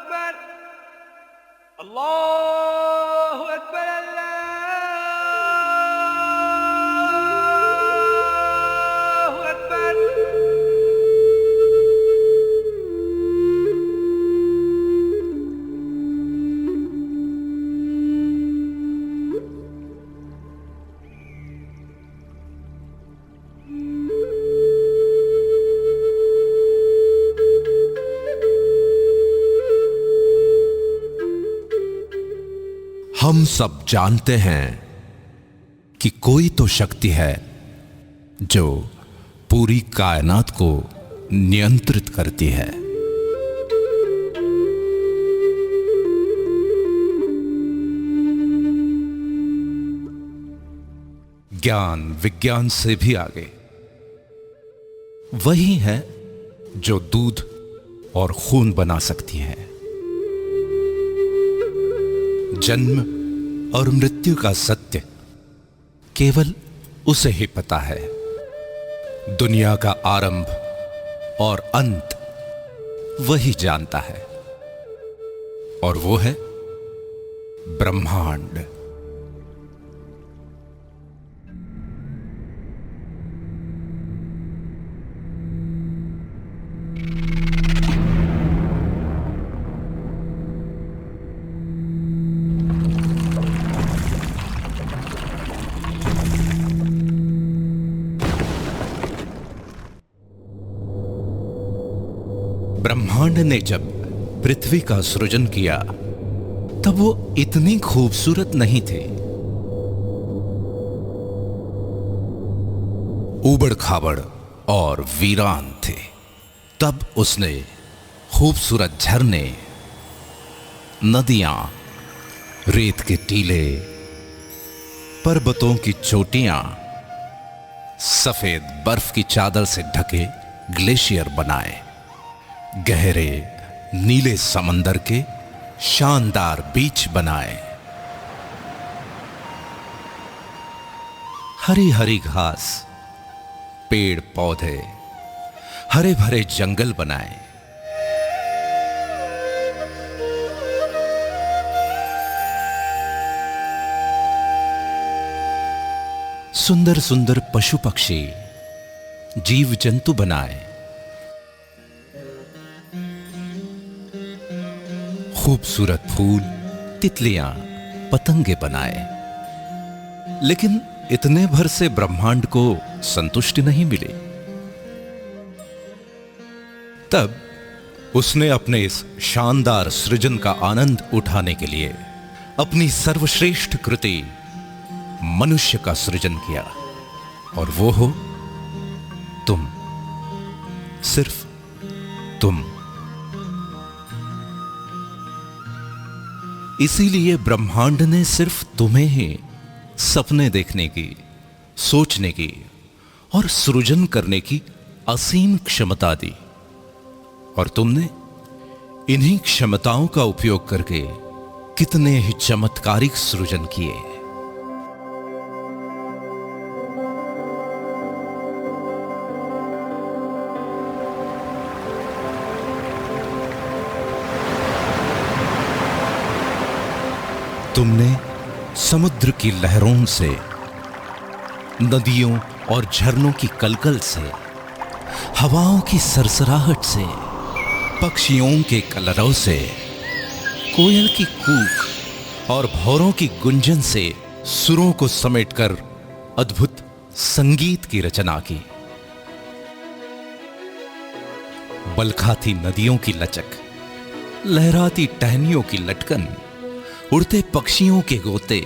अकबर अल्लाहु अकबर अल्लाहु अकबर। हम सब जानते हैं कि कोई तो शक्ति है जो पूरी कायनात को नियंत्रित करती है। ज्ञान विज्ञान से भी आगे वही है जो दूध और खून बना सकती है। जन्म और मृत्यु का सत्य केवल उसे ही पता है। दुनिया का आरंभ और अंत वही जानता है, और वो है ब्रह्मांड। ब्रह्मांड ने जब पृथ्वी का सृजन किया तब वो इतनी खूबसूरत नहीं थी। ऊबड़ खाबड़ और वीरान थे। तब उसने खूबसूरत झरने, नदियां, रेत के टीले, पर्वतों की चोटियां, सफेद बर्फ की चादर से ढके ग्लेशियर बनाए, गहरे नीले समंदर के शानदार बीच बनाए, हरी हरी घास, पेड़ पौधे, हरे भरे जंगल बनाए। सुंदर सुंदर पशु पक्षी, जीव जंतु बनाए। खूबसूरत फूल, तितलियां, पतंगे बनाए। लेकिन इतने भर से ब्रह्मांड को संतुष्टि नहीं मिली। तब उसने अपने इस शानदार सृजन का आनंद उठाने के लिए अपनी सर्वश्रेष्ठ कृति मनुष्य का सृजन किया, और वो हो तुम, सिर्फ तुम। इसीलिए ब्रह्मांड ने सिर्फ तुम्हें ही सपने देखने की, सोचने की और सृजन करने की असीम क्षमता दी, और तुमने इन्हीं क्षमताओं का उपयोग करके कितने ही चमत्कारिक सृजन किए। तुमने समुद्र की लहरों से, नदियों और झरनों की कलकल से, हवाओं की सरसराहट से, पक्षियों के कलरव से, कोयल की कूक और भौरों की गुंजन से सुरों को समेटकर अद्भुत संगीत की रचना की। बलखाती नदियों की लचक, लहराती टहनियों की लटकन, उड़ते पक्षियों के गोते,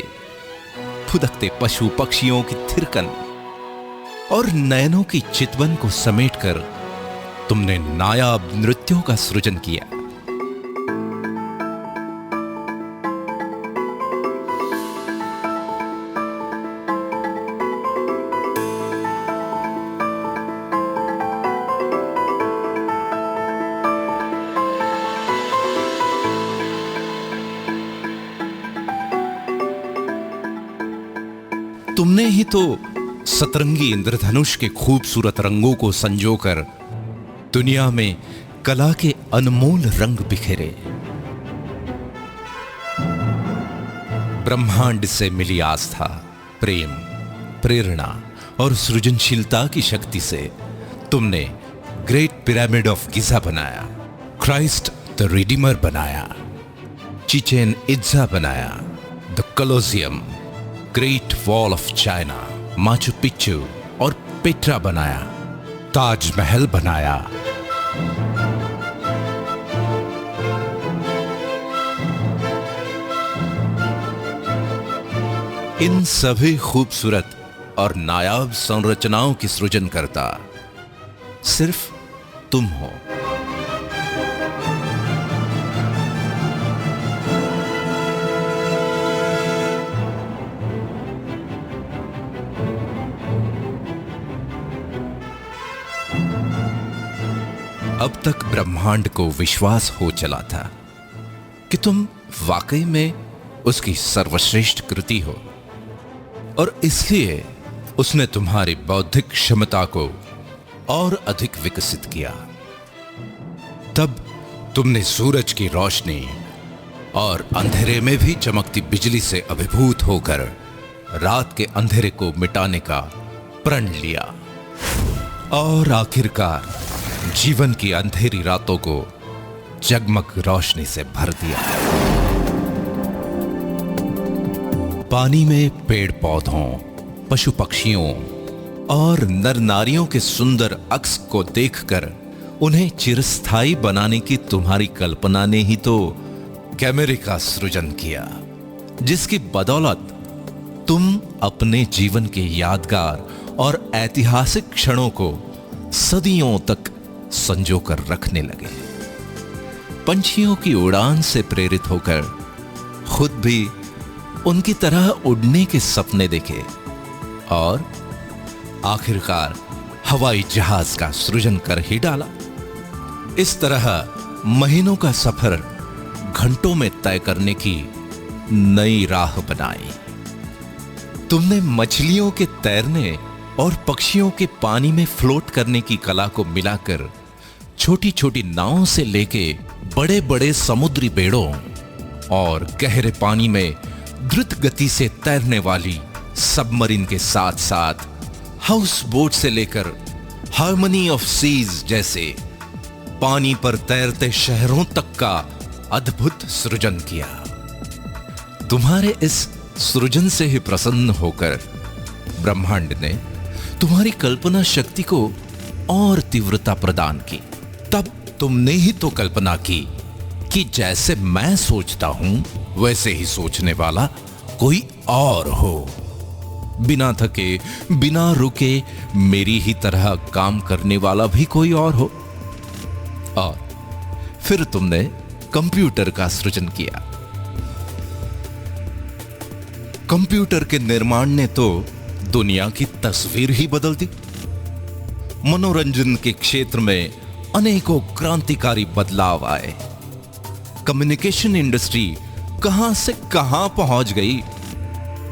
फुदकते पशु पक्षियों की थिरकन और नयनों की चितवन को समेटकर तुमने नायाब नृत्यों का सृजन किया। तुमने ही तो सतरंगी इंद्रधनुष के खूबसूरत रंगों को संजोकर दुनिया में कला के अनमोल रंग बिखेरे। ब्रह्मांड से मिली आस्था, प्रेम, प्रेरणा और सृजनशीलता की शक्ति से तुमने ग्रेट पिरामिड ऑफ गिजा बनाया, क्राइस्ट द रिडीमर बनाया, चिचेन इट्जा बनाया, the Colosseum, great wall of China, Machu Picchu और पेट्रा बनाया, ताजमहल बनाया। इन सभी खूबसूरत और नायाब संरचनाओं की सृजन करता सिर्फ तुम हो। अब तक ब्रह्मांड को विश्वास हो चला था कि तुम वाकई में उसकी सर्वश्रेष्ठ कृति हो, और इसलिए उसने तुम्हारी बौद्धिक क्षमता को और अधिक विकसित किया। तब तुमने सूरज की रोशनी और अंधेरे में भी चमकती बिजली से अभिभूत होकर रात के अंधेरे को मिटाने का प्रण लिया, और आखिरकार जीवन की अंधेरी रातों को जगमग रोशनी से भर दिया। पानी में पेड़ पौधों, पशु पक्षियों और नर नारियों के सुंदर अक्स को देखकर उन्हें चिरस्थायी बनाने की तुम्हारी कल्पना ने ही तो कैमरे का सृजन किया, जिसकी बदौलत तुम अपने जीवन के यादगार और ऐतिहासिक क्षणों को सदियों तक संजो कर रखने लगे। पंछियों की उड़ान से प्रेरित होकर खुद भी उनकी तरह उड़ने के सपने देखे, और आखिरकार हवाई जहाज का सृजन कर ही डाला। इस तरह महीनों का सफर घंटों में तय करने की नई राह बनाई। तुमने मछलियों के तैरने और पक्षियों के पानी में फ्लोट करने की कला को मिलाकर छोटी छोटी नावों से लेके बड़े बड़े समुद्री बेड़ों और गहरे पानी में द्रुत गति से तैरने वाली सबमरीन के साथ साथ हाउस बोट से लेकर हार्मनी ऑफ सीज जैसे पानी पर तैरते शहरों तक का अद्भुत सृजन किया। तुम्हारे इस सृजन से ही प्रसन्न होकर ब्रह्मांड ने तुम्हारी कल्पना शक्ति को और तीव्रता प्रदान की। तब तुमने ही तो कल्पना की कि जैसे मैं सोचता हूं वैसे ही सोचने वाला कोई और हो, बिना थके बिना रुके मेरी ही तरह काम करने वाला भी कोई और हो। और फिर तुमने कंप्यूटर का सृजन किया। कंप्यूटर के निर्माण ने तो दुनिया की तस्वीर ही बदल दी। मनोरंजन के क्षेत्र में अनेकों क्रांतिकारी बदलाव आए। कम्युनिकेशन इंडस्ट्री कहां से कहां पहुंच गई।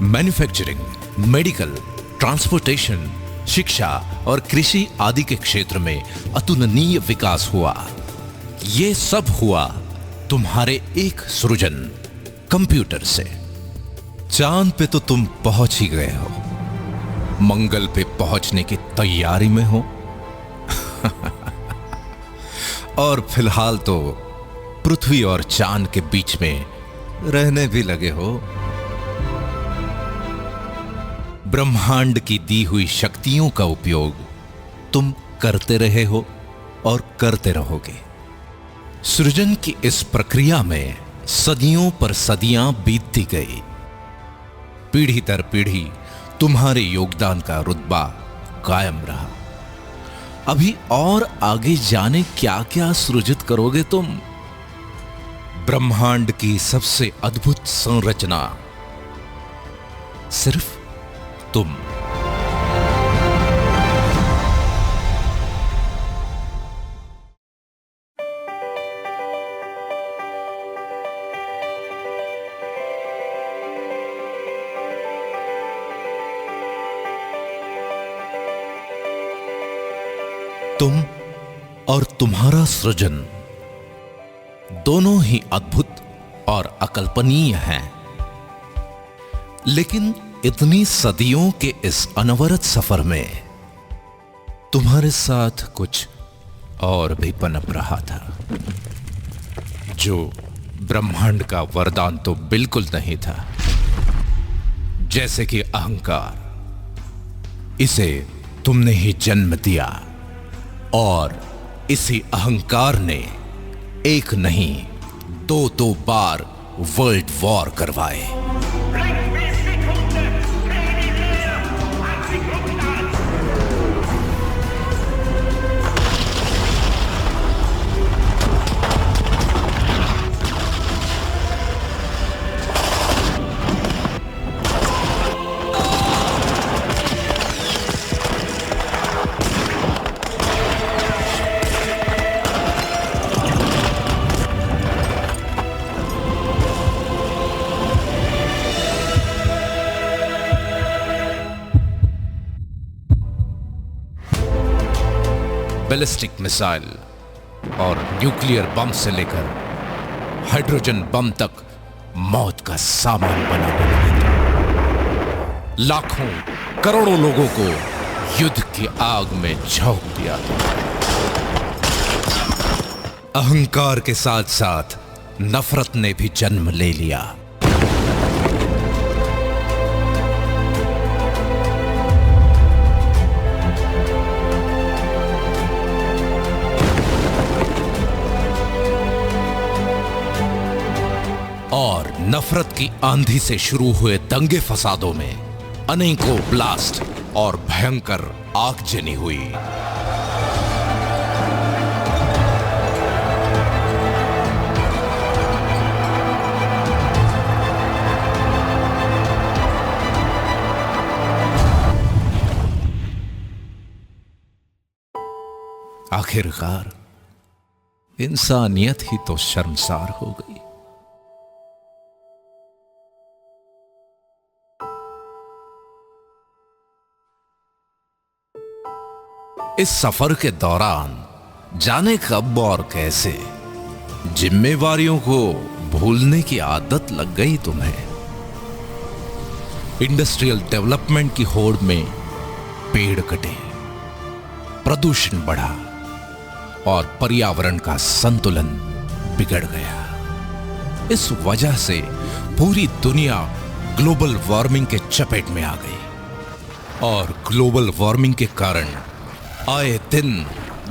मैन्युफैक्चरिंग, मेडिकल, ट्रांसपोर्टेशन, शिक्षा और कृषि आदि के क्षेत्र में अतुलनीय विकास हुआ। यह सब हुआ तुम्हारे एक सृजन कंप्यूटर से। चांद पे तो तुम पहुंच ही गए हो, मंगल पे पहुंचने की तैयारी में हो और फिलहाल तो पृथ्वी और चांद के बीच में रहने भी लगे हो। ब्रह्मांड की दी हुई शक्तियों का उपयोग तुम करते रहे हो और करते रहोगे। सृजन की इस प्रक्रिया में सदियों पर सदियां बीतती गई। पीढ़ी दर पीढ़ी तुम्हारे योगदान का रुतबा कायम रहा। अभी और आगे जाने क्या क्या सृजित करोगे तुम। ब्रह्मांड की सबसे अद्भुत संरचना सिर्फ तुम। तुम और तुम्हारा सृजन दोनों ही अद्भुत और अकल्पनीय हैं। लेकिन इतनी सदियों के इस अनवरत सफर में तुम्हारे साथ कुछ और भी पनप रहा था, जो ब्रह्मांड का वरदान तो बिल्कुल नहीं था। जैसे कि अहंकार, इसे तुमने ही जन्म दिया और इसी अहंकार ने एक नहीं दो बार वर्ल्ड वॉर करवाए। बैलिस्टिक मिसाइल और न्यूक्लियर बम से लेकर हाइड्रोजन बम तक मौत का सामान बनाने लगे थे। लाखों करोड़ों लोगों को युद्ध की आग में झोंक दिया। अहंकार के साथ साथ नफरत ने भी जन्म ले लिया। और नफरत की आंधी से शुरू हुए दंगे फसादों में अनेकों ब्लास्ट और भयंकर आगजनी हुई। आखिरकार इंसानियत ही तो शर्मसार हो गई। इस सफर के दौरान जाने कब और कैसे जिम्मेवारियों को भूलने की आदत लग गई तुम्हें। इंडस्ट्रियल डेवलपमेंट की होड़ में पेड़ कटे, प्रदूषण बढ़ा और पर्यावरण का संतुलन बिगड़ गया। इस वजह से पूरी दुनिया ग्लोबल वार्मिंग के चपेट में आ गई और ग्लोबल वार्मिंग के कारण आए दिन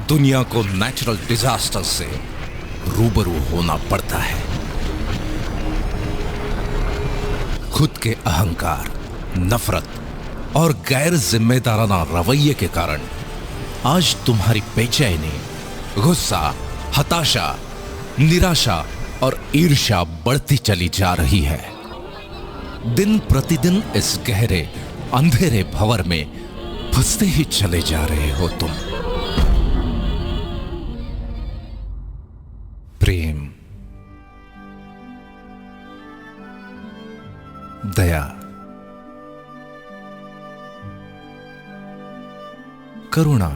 दुनिया को नेचुरल डिजास्टर से रूबरू होना पड़ता है। खुद के अहंकार, नफरत और गैर जिम्मेदाराना रवैये के कारण आज तुम्हारी बेचैनी, गुस्सा, हताशा, निराशा और ईर्ष्या बढ़ती चली जा रही है। दिन प्रतिदिन इस गहरे अंधेरे भंवर में फंसते ही चले जा रहे हो तुम। प्रेम, दया, करुणा,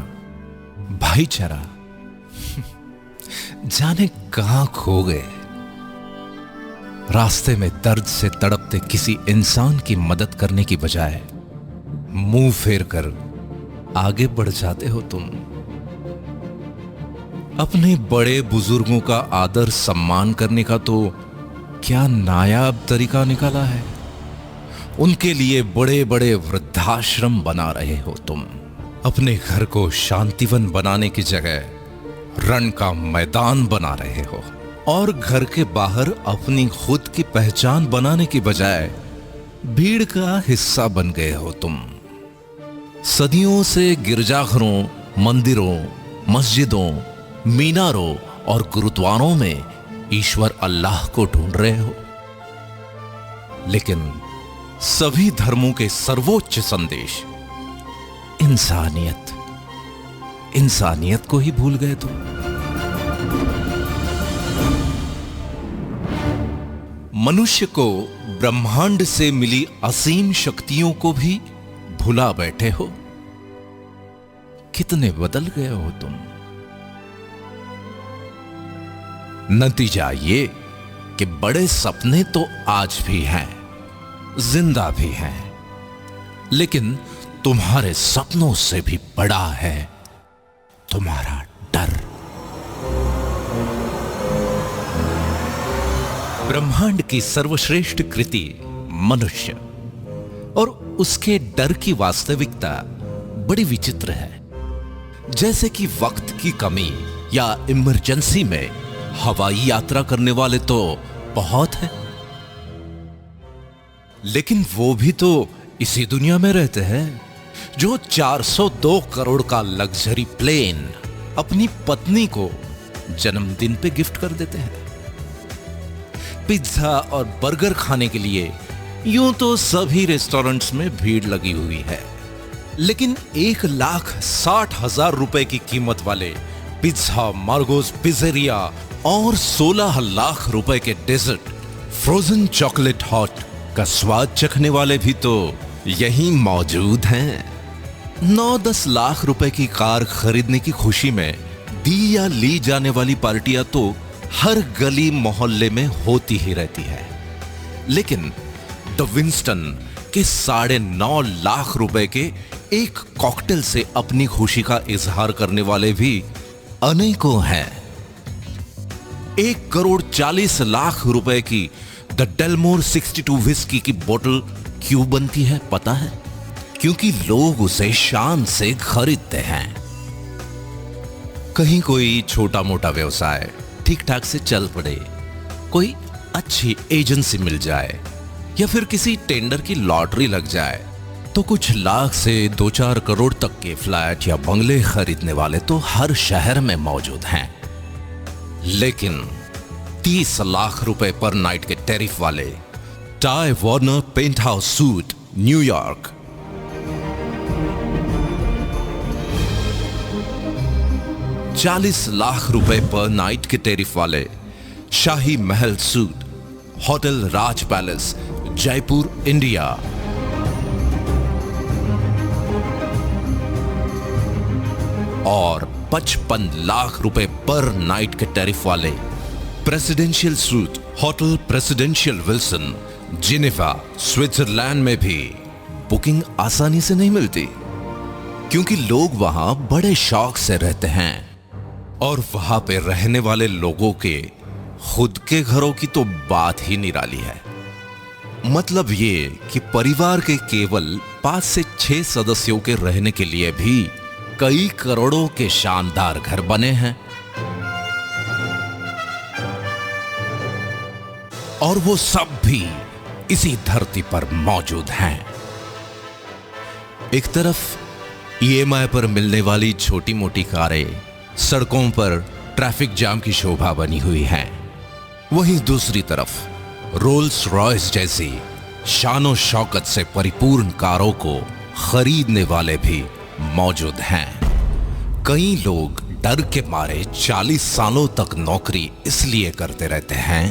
भाईचारा जाने कहां खो गए। रास्ते में दर्द से तड़पते किसी इंसान की मदद करने की बजाय मुंह फेर कर आगे बढ़ जाते हो तुम। अपने बड़े बुजुर्गों का आदर सम्मान करने का तो क्या नायाब तरीका निकाला है। उनके लिए बड़े बड़े वृद्धाश्रम बना रहे हो तुम। अपने घर को शांतिवन बनाने की जगह रण का मैदान बना रहे हो और घर के बाहर अपनी खुद की पहचान बनाने की बजाय भीड़ का हिस्सा बन गए हो तुम। सदियों से गिरजाघरों, मंदिरों, मस्जिदों, मीनारों और गुरुद्वारों में ईश्वर अल्लाह को ढूंढ रहे हो, लेकिन सभी धर्मों के सर्वोच्च संदेश इंसानियत को ही भूल गए तुम। मनुष्य को ब्रह्मांड से मिली असीम शक्तियों को भी भुला बैठे हो। कितने बदल गए हो तुम। नतीजा ये कि बड़े सपने तो आज भी हैं, जिंदा भी हैं, लेकिन तुम्हारे सपनों से भी बड़ा है तुम्हारा डर। ब्रह्मांड की सर्वश्रेष्ठ कृति मनुष्य और उसके डर की वास्तविकता बड़ी विचित्र है। जैसे कि वक्त की कमी या इमरजेंसी में हवाई यात्रा करने वाले तो बहुत हैं, लेकिन वो भी तो इसी दुनिया में रहते हैं जो 402 करोड़ का लग्जरी प्लेन अपनी पत्नी को जन्मदिन पे गिफ्ट कर देते हैं। पिज्जा और बर्गर खाने के लिए यूं तो सभी रेस्टोरेंट्स में भीड़ लगी हुई है, लेकिन 1,60,000 रुपए की कीमत वाले पिज्जा, मार्गोस पिज़्ज़ेरिया और 16 लाख रुपए के डेजर्ट, फ्रोजन चॉकलेट हॉट का स्वाद चखने वाले भी तो यहीं मौजूद हैं। 9-10 लाख रुपए की कार खरीदने की खुशी में दी या ली जाने वाली पार्टियां तो हर गली मोहल्ले में होती ही रहती है, लेकिन द विंस्टन के 9.5 लाख रुपए के एक कॉकटेल से अपनी खुशी का इजहार करने वाले भी अनेकों हैं। 1,40 लाख रुपए की द डेलमोर 62 विस्की की बोतल क्यों बनती है पता है? क्योंकि लोग उसे शान से खरीदते हैं। कहीं कोई छोटा मोटा व्यवसाय ठीक ठाक से चल पड़े, कोई अच्छी एजेंसी मिल जाए या फिर किसी टेंडर की लॉटरी लग जाए तो कुछ लाख से 2-4 करोड़ तक के फ्लैट या बंगले खरीदने वाले तो हर शहर में मौजूद हैं। लेकिन 30 लाख रुपए पर नाइट के टैरिफ वाले Ty Warner penthouse suite New York, 40 lakh रुपए पर नाइट के टैरिफ वाले Shahi Mahal suite hotel Raj palace Jaipur India, और 55 लाख रुपए पर नाइट के टैरिफ वाले presidential suite hotel presidential Wilson Geneva Switzerland में भी बुकिंग आसानी से नहीं मिलती, क्योंकि लोग वहां बड़े शौक से रहते हैं और वहां पे रहने वाले लोगों के खुद के घरों की तो बात ही निराली है। मतलब ये कि परिवार के केवल 5 से 6 सदस्यों के रहने के लिए भी कई करोड़ों के शानदार घर बने हैं, और वो सब भी इसी धरती पर मौजूद हैं। एक तरफ ईएमआई पर मिलने वाली छोटी मोटी कारें सड़कों पर ट्रैफिक जाम की शोभा बनी हुई हैं, वहीं दूसरी तरफ रोल्स रॉयस जैसी शानो शौकत से परिपूर्ण कारों को खरीदने वाले भी मौजूद हैं। कई लोग डर के मारे 40 सालों तक नौकरी इसलिए करते रहते हैं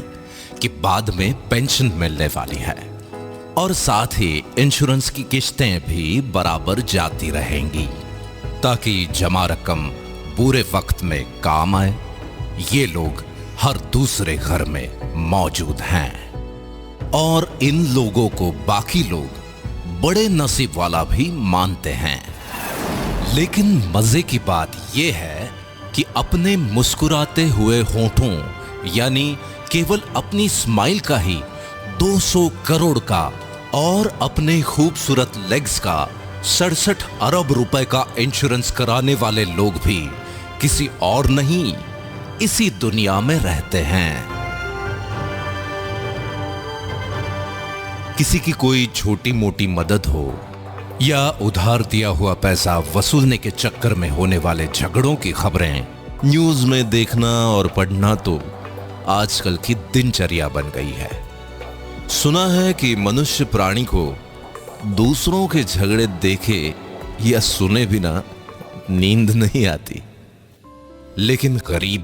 कि बाद में पेंशन मिलने वाली है, और साथ ही इंश्योरेंस की किस्तें भी बराबर जाती रहेंगी ताकि जमा रकम बुरे वक्त में काम आए। ये लोग हर दूसरे घर में मौजूद हैं, और इन लोगों को बाकी लोग बड़े नसीब वाला भी मानते हैं। लेकिन मजे की बात यह है कि अपने मुस्कुराते हुए होठों यानी केवल अपनी स्माइल का ही 200 करोड़ का और अपने खूबसूरत लेग्स का 67 अरब रुपए का इंश्योरेंस कराने वाले लोग भी किसी और नहीं, इसी दुनिया में रहते हैं। किसी की कोई छोटी मोटी मदद हो या उधार दिया हुआ पैसा वसूलने के चक्कर में होने वाले झगड़ों की खबरें न्यूज में देखना और पढ़ना तो आजकल की दिनचर्या बन गई है। सुना है कि मनुष्य प्राणी को दूसरों के झगड़े देखे या सुने बिना नींद नहीं आती, लेकिन गरीब,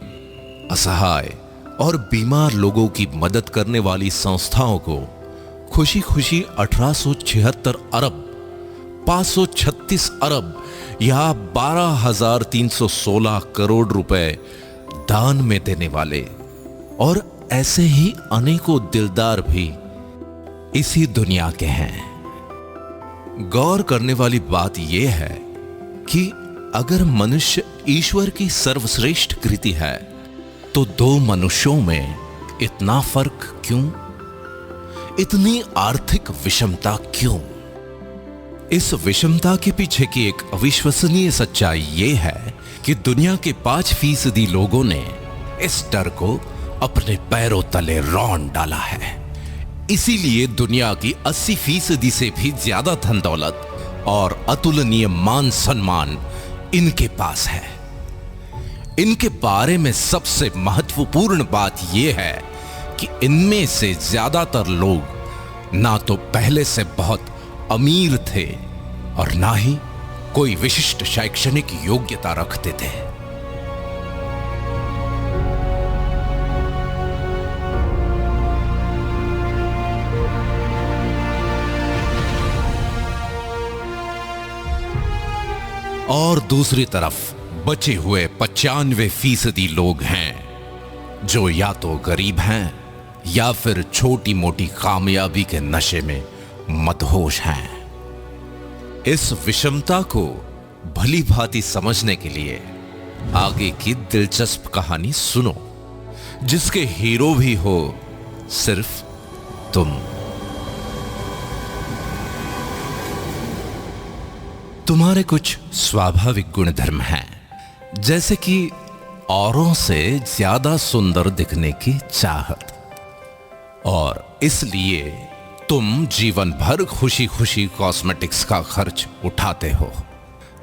असहाय और बीमार लोगों की मदद करने वाली संस्थाओं को खुशी खुशी 1876 अरब 536 अरब या 12,316 करोड़ रुपए दान में देने वाले और ऐसे ही अनेकों दिलदार भी इसी दुनिया के हैं। गौर करने वाली बात यह है कि अगर मनुष्य ईश्वर की सर्वश्रेष्ठ कृति है तो दो मनुष्यों में इतना फर्क क्यों? इतनी आर्थिक विषमता क्यों? इस विषमता के पीछे की एक अविश्वसनीय सच्चाई यह है कि दुनिया के 5% लोगों ने इस डर को अपने पैरों तले रौंद डाला है। इसीलिए दुनिया की 80% से भी ज्यादा धन दौलत और अतुलनीय मान सम्मान इनके पास है। इनके बारे में सबसे महत्वपूर्ण बात यह है कि इनमें से ज्यादातर लोग ना तो पहले से बहुत अमीर थे और ना ही कोई विशिष्ट शैक्षणिक योग्यता रखते थे। और दूसरी तरफ बचे हुए 95% लोग हैं जो या तो गरीब हैं या फिर छोटी मोटी कामयाबी के नशे में मदहोश हैं। इस विषमता को भली भांति समझने के लिए आगे की दिलचस्प कहानी सुनो, जिसके हीरो भी हो सिर्फ तुम। तुम्हारे कुछ स्वाभाविक गुणधर्म हैं, जैसे कि औरों से ज्यादा सुंदर दिखने की चाहत, और इसलिए तुम जीवन भर खुशी खुशी कॉस्मेटिक्स का खर्च उठाते हो।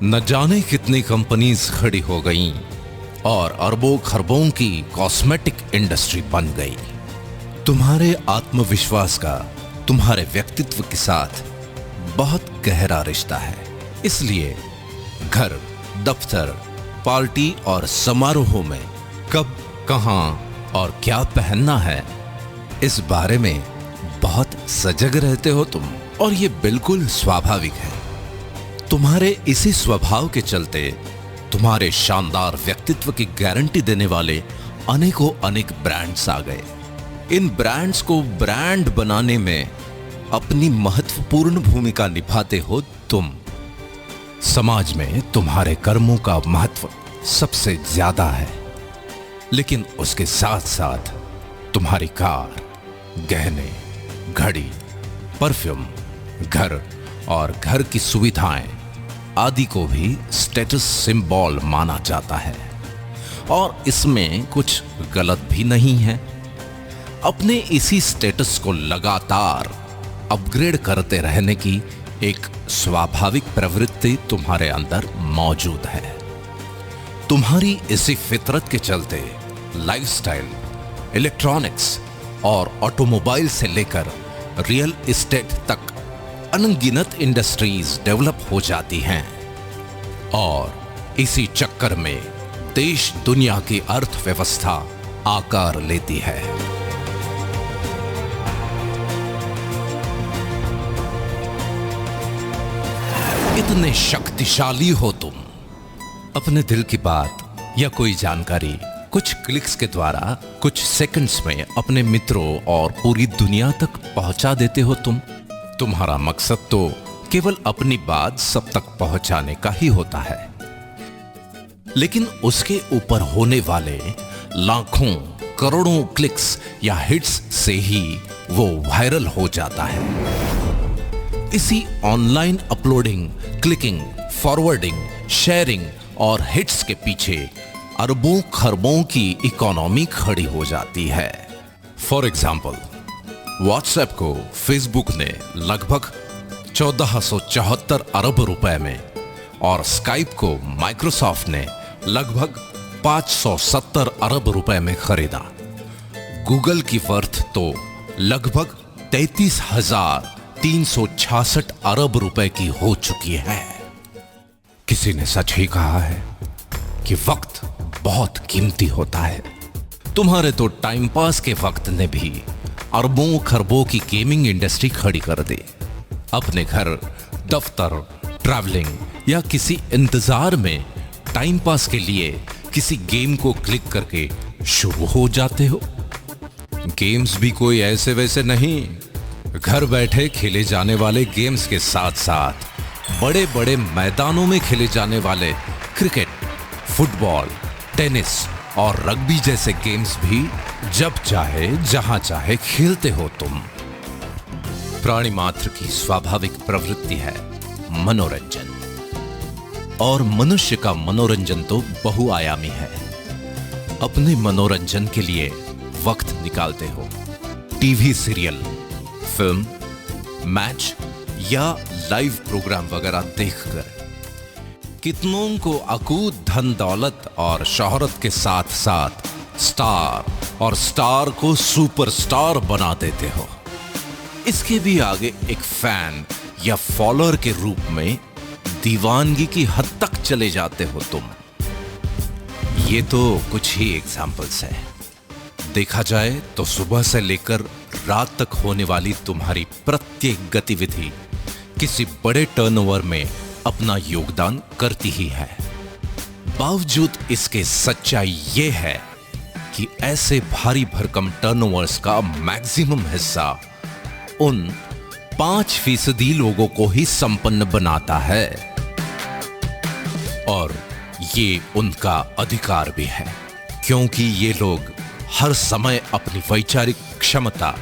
न जाने कितनी कंपनीज खड़ी हो गईं और अरबों खरबों की कॉस्मेटिक इंडस्ट्री बन गई। तुम्हारे आत्मविश्वास का तुम्हारे व्यक्तित्व के साथ बहुत गहरा रिश्ता है। इसलिए घर, दफ्तर, पार्टी और समारोहों में कब, कहां और क्या पहनना है, इस बारे में बहुत सजग रहते हो तुम, और ये बिल्कुल स्वाभाविक है। तुम्हारे इसी स्वभाव के चलते तुम्हारे शानदार व्यक्तित्व की गारंटी देने वाले अनेकों अनेक ब्रांड्स आ गए। इन ब्रांड्स को ब्रांड बनाने में अपनी महत्वपूर्ण भूमिका निभाते हो तुम। समाज में तुम्हारे कर्मों का महत्व सबसे ज्यादा है, लेकिन उसके साथ साथ तुम्हारी कार, गहने, घड़ी, परफ्यूम, घर और घर की सुविधाएं आदि को भी स्टेटस सिंबल माना जाता है, और इसमें कुछ गलत भी नहीं है। अपने इसी स्टेटस को लगातार अपग्रेड करते रहने की एक स्वाभाविक प्रवृत्ति तुम्हारे अंदर मौजूद है। तुम्हारी इसी फितरत के चलते लाइफस्टाइल, इलेक्ट्रॉनिक्स और ऑटोमोबाइल से लेकर रियल एस्टेट तक अनगिनत इंडस्ट्रीज डेवलप हो जाती हैं, और इसी चक्कर में देश दुनिया की अर्थव्यवस्था आकार लेती है। इतने शक्तिशाली हो तुम, अपने दिल की बात या कोई जानकारी कुछ क्लिक्स के द्वारा कुछ सेकंड्स में अपने मित्रों और पूरी दुनिया तक पहुंचा देते हो तुम। तुम्हारा मकसद तो केवल अपनी बात सब तक पहुंचाने का ही होता है, लेकिन उसके ऊपर होने वाले लाखों करोड़ों क्लिक्स या हिट्स से ही वो वायरल हो जाता है। इसी online uploading, clicking, forwarding, sharing और हिट्स के पीछे अरबों खरबों की इकोनॉमी खड़ी हो जाती है। फॉर एग्जाम्पल, व्हाट्सएप को फेसबुक ने लगभग 1474 अरब रुपए में, और स्काइप को माइक्रोसॉफ्ट ने लगभग 570 अरब रुपए में खरीदा। गूगल की वर्थ तो लगभग 33,366 अरब रुपए की हो चुकी है। किसी ने सच ही कहा है कि वक्त बहुत कीमती होता है। तुम्हारे तो टाइम पास के वक्त ने भी अरबों खरबों की गेमिंग इंडस्ट्री खड़ी कर दी। अपने घर, दफ्तर, ट्रैवलिंग या किसी इंतजार में टाइम पास के लिए किसी गेम को क्लिक करके शुरू हो जाते हो। गेम्स भी कोई ऐसे वैसे नहीं, घर बैठे खेले जाने वाले गेम्स के साथ साथ बड़े बड़े मैदानों में खेले जाने वाले क्रिकेट, फुटबॉल, टेनिस और रग्बी जैसे गेम्स भी जब चाहे जहां चाहे खेलते हो तुम। प्राणी मात्र की स्वाभाविक प्रवृत्ति है मनोरंजन, और मनुष्य का मनोरंजन तो बहुआयामी है। अपने मनोरंजन के लिए वक्त निकालते हो टीवी सीरियल, फिल्म, मैच या लाइव प्रोग्राम वगैरह देखकर। कितनों को अकूत धन दौलत और शोहरत के साथ साथ स्टार और स्टार को सुपरस्टार बना देते हो। इसके भी आगे एक फैन या फॉलोअर के रूप में दीवानगी की हद तक चले जाते हो तुम। ये तो कुछ ही एग्जाम्पल्स है। देखा जाए तो सुबह से लेकर रात तक होने वाली तुम्हारी प्रत्येक गतिविधि किसी बड़े टर्नओवर में अपना योगदान करती ही है। बावजूद इसके सच्चाई ये है कि ऐसे भारी भरकम टर्नओवर्स का मैक्सिमम हिस्सा उन 5% लोगों को ही संपन्न बनाता है, और ये उनका अधिकार भी है, क्योंकि ये लोग हर समय अपनी वैचारिक क्षमता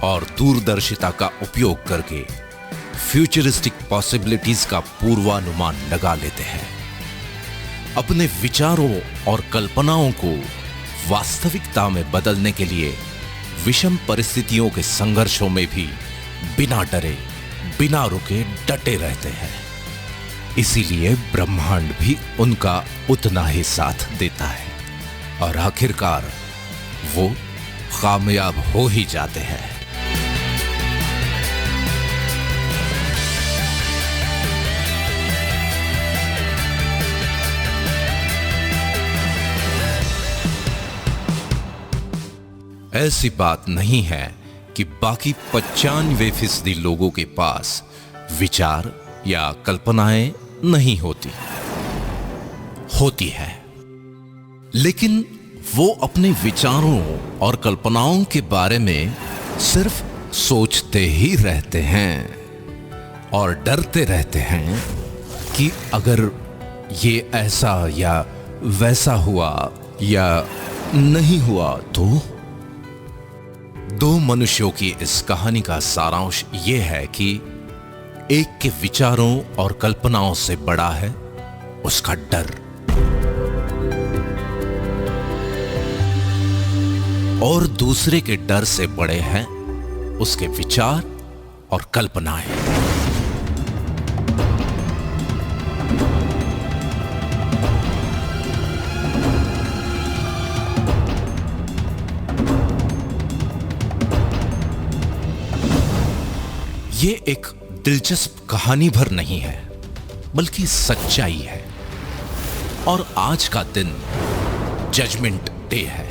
और दूरदर्शिता का उपयोग करके फ्यूचरिस्टिक पॉसिबिलिटीज का पूर्वानुमान लगा लेते हैं। अपने विचारों और कल्पनाओं को वास्तविकता में बदलने के लिए विषम परिस्थितियों के संघर्षों में भी बिना डरे, बिना रुके डटे रहते हैं। इसीलिए ब्रह्मांड भी उनका उतना ही साथ देता है, और आखिरकार वो कामयाब हो ही जाते हैं। ऐसी बात नहीं है कि बाकी 95% लोगों के पास विचार या कल्पनाएं नहीं होती है, लेकिन वो अपने विचारों और कल्पनाओं के बारे में सिर्फ सोचते ही रहते हैं और डरते रहते हैं कि अगर ये ऐसा या वैसा हुआ या नहीं हुआ तो। दो मनुष्यों की इस कहानी का सारांश यह है कि एक के विचारों और कल्पनाओं से बड़ा है उसका डर, और दूसरे के डर से बड़े हैं उसके विचार और कल्पनाएं। ये एक दिलचस्प कहानी भर नहीं है, बल्कि सच्चाई है। और आज का दिन जजमेंट डे है।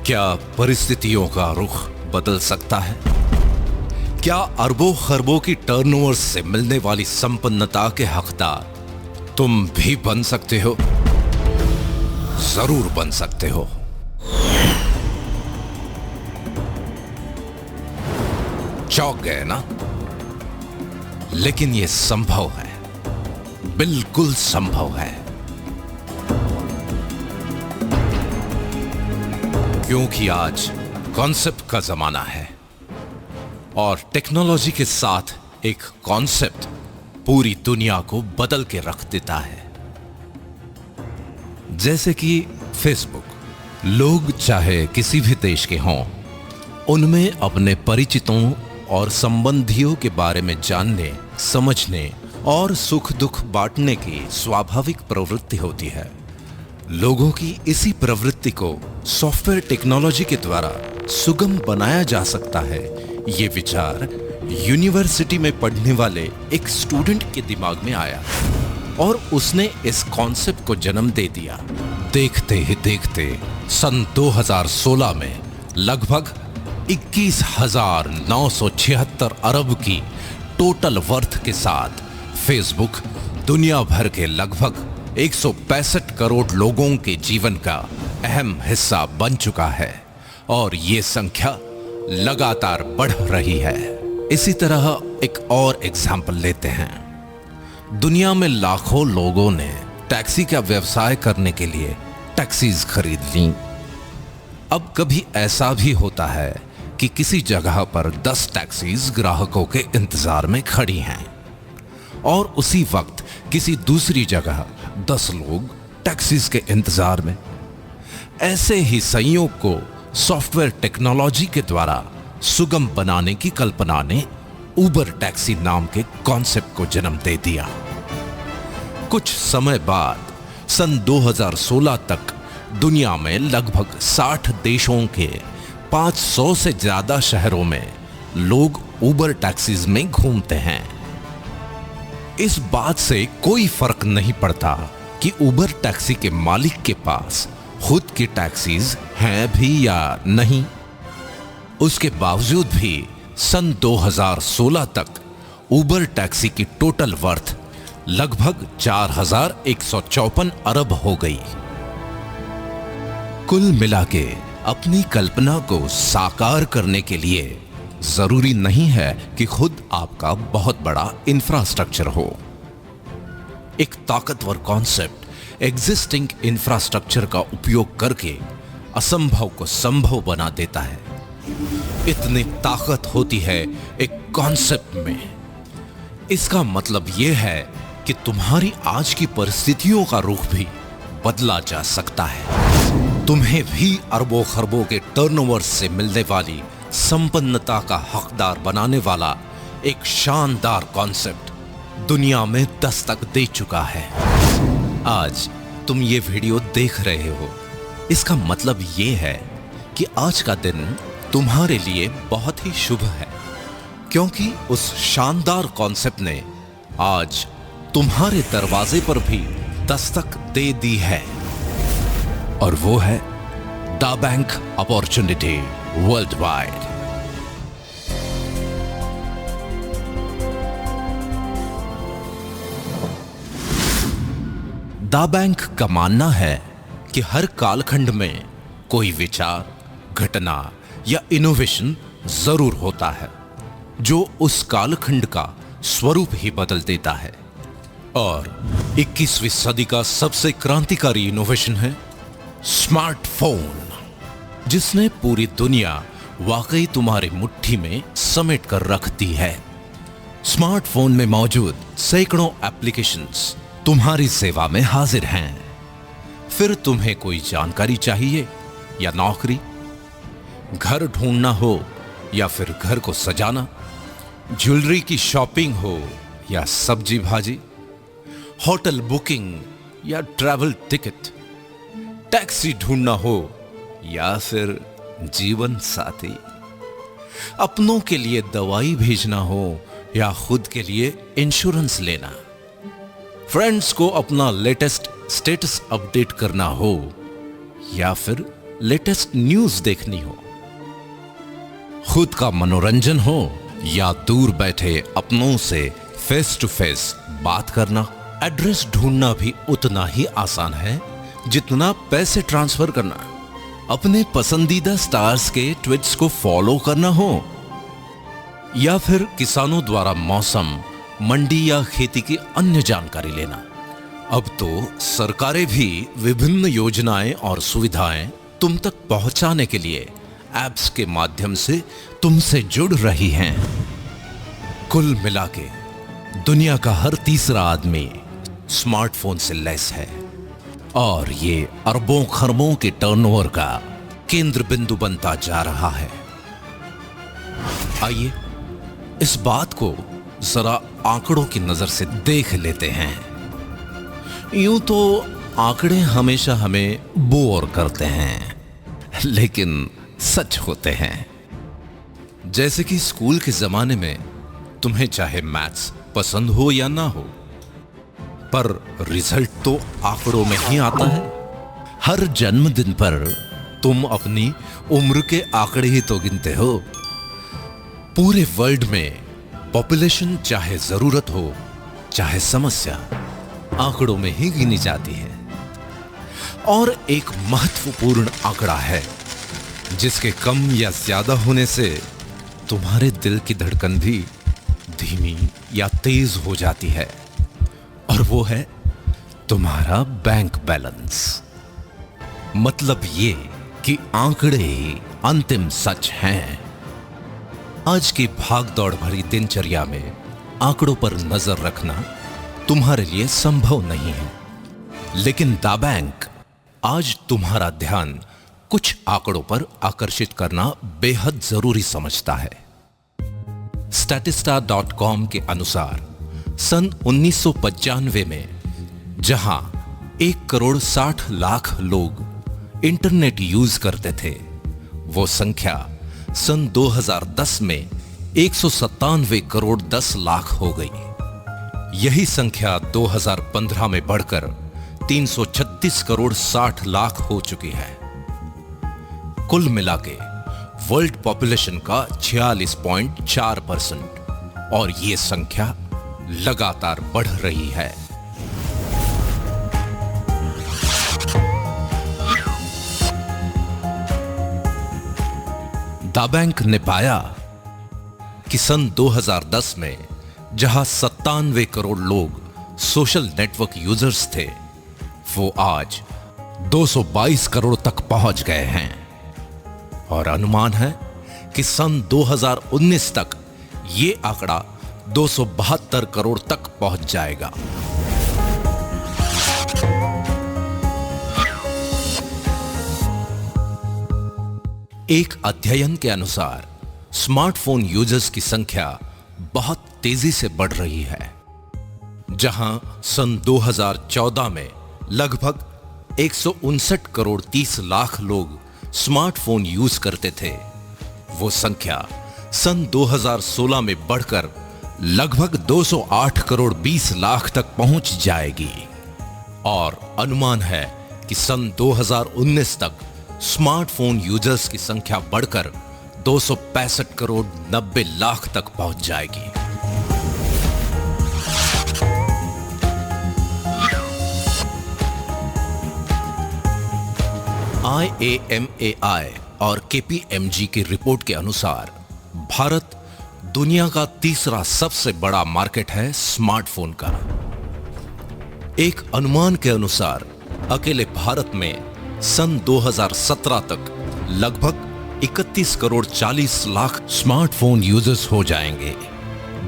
क्या परिस्थितियों का रुख बदल सकता है? क्या अरबों खरबों की टर्नओवर से मिलने वाली संपन्नता के हकदार तुम भी बन सकते हो? जरूर बन सकते हो। चौंक गए ना? लेकिन यह संभव है, बिल्कुल संभव है, क्योंकि आज कॉन्सेप्ट का जमाना है, और टेक्नोलॉजी के साथ एक कॉन्सेप्ट पूरी दुनिया को बदल के रख देता है। जैसे कि फेसबुक, लोग चाहे किसी भी देश के हों, उनमें अपने परिचितों और संबंधियों के बारे में जानने, समझने और सुख दुख बांटने की स्वाभाविक प्रवृत्ति होती है। लोगों की इसी प्रवृत्ति को सॉफ्टवेयर टेक्नोलॉजी के द्वारा सुगम बनाया जा सकता है, ये विचार यूनिवर्सिटी में पढ़ने वाले एक स्टूडेंट के दिमाग में आया और उसने इस कॉन्सेप्ट को जन्म दे दिया। देखते ही देखते सन 2016 में लगभग 21,976 अरब की टोटल वर्थ के साथ फेसबुक दुनिया भर के लगभग 165 करोड़ लोगों के जीवन का अहम हिस्सा बन चुका है और ये संख्या लगातार बढ़ रही है। इसी तरह एक और एग्जाम्पल लेते हैं। दुनिया में लाखों लोगों ने टैक्सी का व्यवसाय करने के लिए टैक्सीज खरीद ली। अब कभी ऐसा भी होता है कि किसी जगह पर 10 टैक्सीज ग्राहकों के इंतजार में खड़ी हैं और उसी वक्त किसी दूसरी जगह 10 लोग टैक्सीज के इंतजार में। ऐसे ही संयोग को सॉफ्टवेयर टेक्नोलॉजी के द्वारा सुगम बनाने की कल्पना ने उबर टैक्सी नाम के कॉन्सेप्ट को जन्म दे दिया। कुछ समय बाद सन 2016 तक दुनिया में लगभग 60 देशों के 500 से ज्यादा शहरों में लोग उबर टैक्सीज में घूमते हैं। इस बात से कोई फर्क नहीं पड़ता कि उबर टैक्सी के मालिक के पास खुद की टैक्सीज हैं भी या नहीं। उसके बावजूद भी सन 2016 तक उबर टैक्सी की टोटल वर्थ लगभग 4,154 अरब हो गई। कुल मिलाके अपनी कल्पना को साकार करने के लिए जरूरी नहीं है कि खुद आपका बहुत बड़ा इंफ्रास्ट्रक्चर हो। एक ताकतवर कॉन्सेप्ट एग्जिस्टिंग इंफ्रास्ट्रक्चर का उपयोग करके असंभव को संभव बना देता है। इतनी ताकत होती है एक कॉन्सेप्ट में। इसका मतलब यह है कि तुम्हारी आज की परिस्थितियों का रुख भी बदला जा सकता है। तुम्हें भी अरबों खरबों के टर्नओवर से मिलने वाली संपन्नता का हकदार बनाने वाला एक शानदार कॉन्सेप्ट दुनिया में दस्तक दे चुका है। आज तुम ये वीडियो देख रहे हो, इसका मतलब ये है कि आज का दिन तुम्हारे लिए बहुत ही शुभ है, क्योंकि उस शानदार कॉन्सेप्ट ने आज तुम्हारे दरवाजे पर भी दस्तक दे दी है और वो है the bank opportunity world wide. The bank का मानना है कि हर कालखंड में कोई विचार, घटना या इनोवेशन जरूर होता है जो उस कालखंड का स्वरूप ही बदल देता है। और 21वीं सदी का सबसे क्रांतिकारी इनोवेशन है स्मार्टफोन, जिसने पूरी दुनिया वाकई तुम्हारी मुट्ठी में समेट कर रख दी है। स्मार्टफोन में मौजूद सैकड़ों एप्लीकेशंस तुम्हारी सेवा में हाजिर हैं। फिर तुम्हें कोई जानकारी चाहिए या नौकरी, घर ढूंढना हो या फिर घर को सजाना, ज्वेलरी की शॉपिंग हो या सब्जी भाजी, होटल बुकिंग या ट्रैवल टिकट, टैक्सी ढूंढना हो या फिर जीवन साथी, अपनों के लिए दवाई भेजना हो या खुद के लिए इंश्योरेंस लेना, फ्रेंड्स को अपना लेटेस्ट स्टेटस अपडेट करना हो या फिर लेटेस्ट न्यूज देखनी हो, खुद का मनोरंजन हो या दूर बैठे अपनों से फेस टू फेस बात करना। एड्रेस ढूंढना भी उतना ही आसान है जितना पैसे ट्रांसफर करना। अपने पसंदीदा स्टार्स के ट्वीट्स को फॉलो करना हो या फिर किसानों द्वारा मौसम, मंडी या खेती की अन्य जानकारी लेना। अब तो सरकारें भी विभिन्न योजनाएं और सुविधाएं तुम तक पहुंचाने के लिए ऐप्स के माध्यम से तुमसे जुड़ रही हैं। कुल मिलाके दुनिया का हर तीसरा आदमी स्मार्टफोन से लैस है और ये अरबों खरबों के टर्नओवर का केंद्र बिंदु बनता जा रहा है। आइए इस बात को जरा आंकड़ों की नजर से देख लेते हैं। यूं तो आंकड़े हमेशा हमें बोर करते हैं, लेकिन सच होते हैं। जैसे कि स्कूल के जमाने में तुम्हें चाहे मैथ्स पसंद हो या ना हो, पर रिजल्ट तो आंकड़ों में ही आता है। हर जन्मदिन पर तुम अपनी उम्र के आंकड़े ही तो गिनते हो। पूरे वर्ल्ड में पॉपुलेशन चाहे जरूरत हो चाहे समस्या, आंकड़ों में ही गिनी जाती है। और एक महत्वपूर्ण आंकड़ा है जिसके कम या ज्यादा होने से तुम्हारे दिल की धड़कन भी धीमी या तेज हो जाती है, और वो है तुम्हारा बैंक बैलेंस। मतलब ये कि आंकड़े ही अंतिम सच हैं। आज की भागदौड़ भरी दिनचर्या में आंकड़ों पर नजर रखना तुम्हारे लिए संभव नहीं है, लेकिन द बैंक आज तुम्हारा ध्यान कुछ आंकड़ों पर आकर्षित करना बेहद जरूरी समझता है। statista.com के अनुसार सन 1995 में जहां 1,60,00,000 लोग इंटरनेट यूज करते थे, वो संख्या सन 2010 में 197 करोड़ 10 लाख हो गई। यही संख्या 2015 में बढ़कर 336 करोड़ 60 लाख हो चुकी है। कुल मिलाके वर्ल्ड पॉपुलेशन का 46.4%, और ये संख्या लगातार बढ़ रही है। द बैंक ने पाया कि सन 2010 में जहां 97 करोड़ लोग सोशल नेटवर्क यूजर्स थे, वो आज 222 करोड़ तक पहुंच गए हैं, और अनुमान है कि सन 2019 तक ये आंकड़ा 272 करोड़ तक पहुंच जाएगा। एक अध्ययन के अनुसार स्मार्टफोन यूजर्स की संख्या बहुत तेजी से बढ़ रही है। जहां सन 2014 में लगभग 159 करोड़ 30 लाख लोग स्मार्टफोन यूज करते थे, वो संख्या सन 2016 में बढ़कर लगभग 208 करोड़ 20 लाख तक पहुंच जाएगी। और अनुमान है कि सन 2019 तक स्मार्टफोन यूजर्स की संख्या बढ़कर 265 करोड़ 90 लाख तक पहुंच जाएगी। IAMAI और KPMG की रिपोर्ट के अनुसार भारत दुनिया का तीसरा सबसे बड़ा मार्केट है स्मार्टफोन का। एक अनुमान के अनुसार अकेले भारत में सन 2017 तक लगभग 31 करोड़ 40 लाख स्मार्टफोन यूजर्स हो जाएंगे।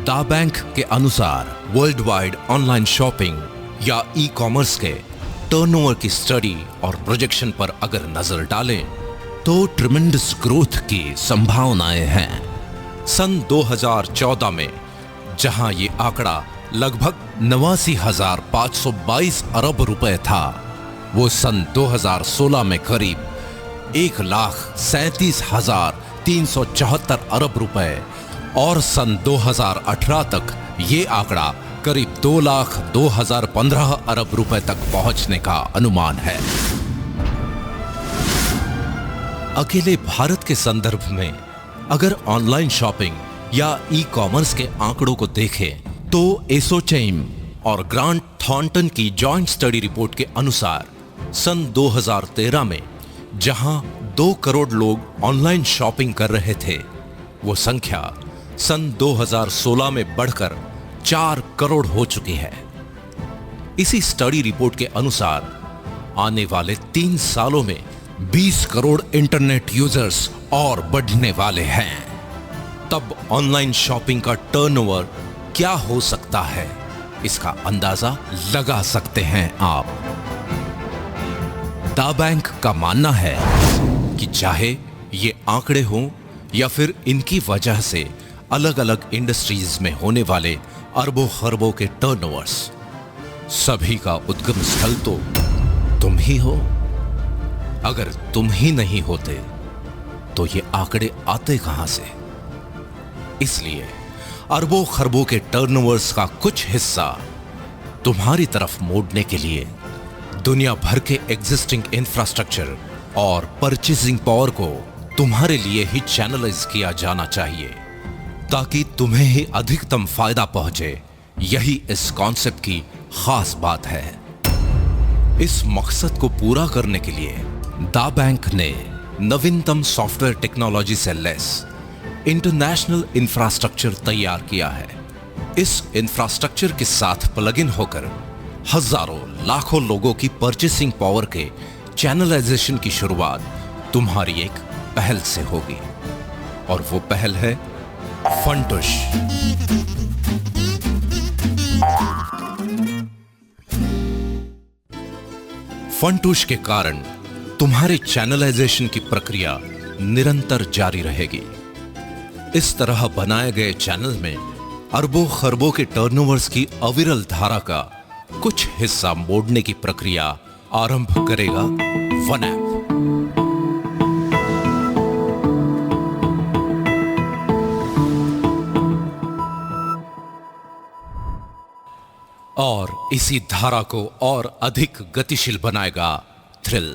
द बैंक के अनुसार वर्ल्ड वाइड ऑनलाइन शॉपिंग या ई कॉमर्स के टर्नओवर की स्टडी और प्रोजेक्शन पर अगर नजर डालें तो ट्रिमेंडस ग्रोथ की संभावनाएं हैं। सन 2014 में जहां ये आंकड़ा लगभग 89,522 अरब रुपए था, वो सन 2016 में करीब 1,37,374 अरब रुपए, और सन 2018 तक ये आंकड़ा करीब 2,02,015 अरब रुपए तक पहुंचने का अनुमान है। अकेले भारत के संदर्भ में अगर ऑनलाइन शॉपिंग या ई कॉमर्स के आंकड़ों को देखें तो एसोचैम और ग्रांट थॉर्नटन की जॉइंट स्टडी रिपोर्ट के अनुसार सन 2013 में जहां 2 करोड़ लोग ऑनलाइन शॉपिंग कर रहे थे, वो संख्या सन 2016 में बढ़कर 4 करोड़ हो चुकी है। इसी स्टडी रिपोर्ट के अनुसार आने वाले 3 सालों में 20 करोड़ इंटरनेट यूजर्स और बढ़ने वाले हैं। तब ऑनलाइन शॉपिंग का टर्नओवर क्या हो सकता है, इसका अंदाजा लगा सकते हैं आप। द बैंक का मानना है कि चाहे ये आंकड़े हों या फिर इनकी वजह से अलग अलग इंडस्ट्रीज में होने वाले अरबों खरबों के टर्नओवर्स, सभी का उद्गम स्थल तो तुम ही हो। अगर तुम ही नहीं होते तो ये आंकड़े आते कहां से? इसलिए अरबों खरबों के टर्नओवर्स का कुछ हिस्सा तुम्हारी तरफ मोड़ने के लिए दुनिया भर के एग्जिस्टिंग इंफ्रास्ट्रक्चर और परचेसिंग पावर को तुम्हारे लिए ही चैनलाइज किया जाना चाहिए ताकि तुम्हें ही अधिकतम फायदा पहुंचे। यही इस कॉन्सेप्ट की खास बात है। इस मकसद को पूरा करने के लिए दा बैंक ने नवीनतम सॉफ्टवेयर टेक्नोलॉजी से लेस इंटरनेशनल इंफ्रास्ट्रक्चर तैयार किया है। इस इंफ्रास्ट्रक्चर के साथ प्लग इन होकर हजारों लाखों लोगों की परचेसिंग पावर के चैनलाइजेशन की शुरुआत तुम्हारी एक पहल से होगी, और वो पहल है फंटुश। फंटुश के कारण तुम्हारे चैनलाइजेशन की प्रक्रिया निरंतर जारी रहेगी। इस तरह बनाए गए चैनल में अरबों खरबों के टर्नओवर्स की अविरल धारा का कुछ हिस्सा मोड़ने की प्रक्रिया आरंभ करेगा वन ऐप। और इसी धारा को और अधिक गतिशील बनाएगा थ्रिल।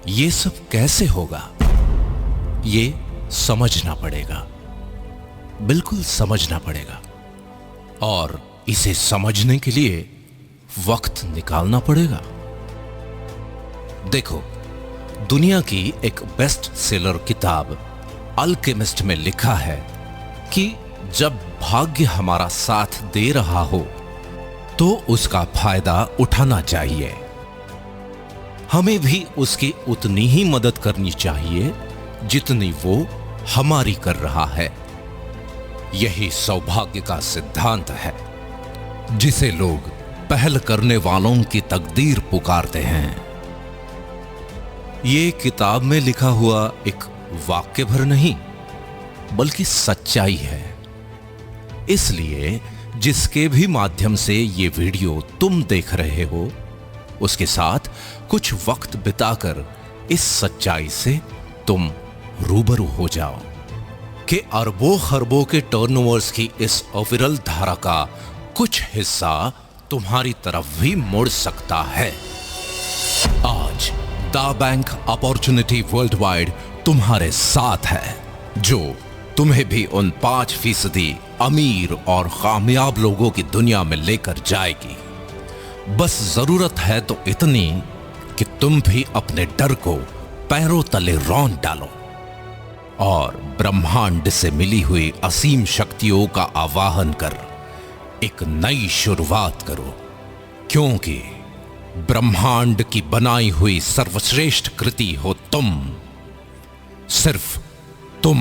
ये सब कैसे होगा, ये समझना पड़ेगा, बिल्कुल समझना पड़ेगा। और इसे समझने के लिए वक्त निकालना पड़ेगा। देखो, दुनिया की एक बेस्ट सेलर किताब अल्केमिस्ट में लिखा है कि जब भाग्य हमारा साथ दे रहा हो तो उसका फायदा उठाना चाहिए। हमें भी उसकी उतनी ही मदद करनी चाहिए जितनी वो हमारी कर रहा है। यही सौभाग्य का सिद्धांत है जिसे लोग पहल करने वालों की तकदीर पुकारते हैं। ये किताब में लिखा हुआ एक वाक्य भर नहीं बल्कि सच्चाई है। इसलिए जिसके भी माध्यम से ये वीडियो तुम देख रहे हो उसके साथ कुछ वक्त बिताकर इस सच्चाई से तुम रूबरू हो जाओ कि अरबों खरबों के टर्नओवर्स की इस अविरल धारा का कुछ हिस्सा तुम्हारी तरफ भी मुड़ सकता है। आज दा बैंक अपॉर्चुनिटी वर्ल्ड वाइड तुम्हारे साथ है, जो तुम्हें भी उन 5% अमीर और कामयाब लोगों की दुनिया में लेकर जाएगी। बस जरूरत है तो इतनी कि तुम भी अपने डर को पैरों तले रौंद डालो और ब्रह्मांड से मिली हुई असीम शक्तियों का आवाहन कर एक नई शुरुआत करो, क्योंकि ब्रह्मांड की बनाई हुई सर्वश्रेष्ठ कृति हो तुम, सिर्फ तुम।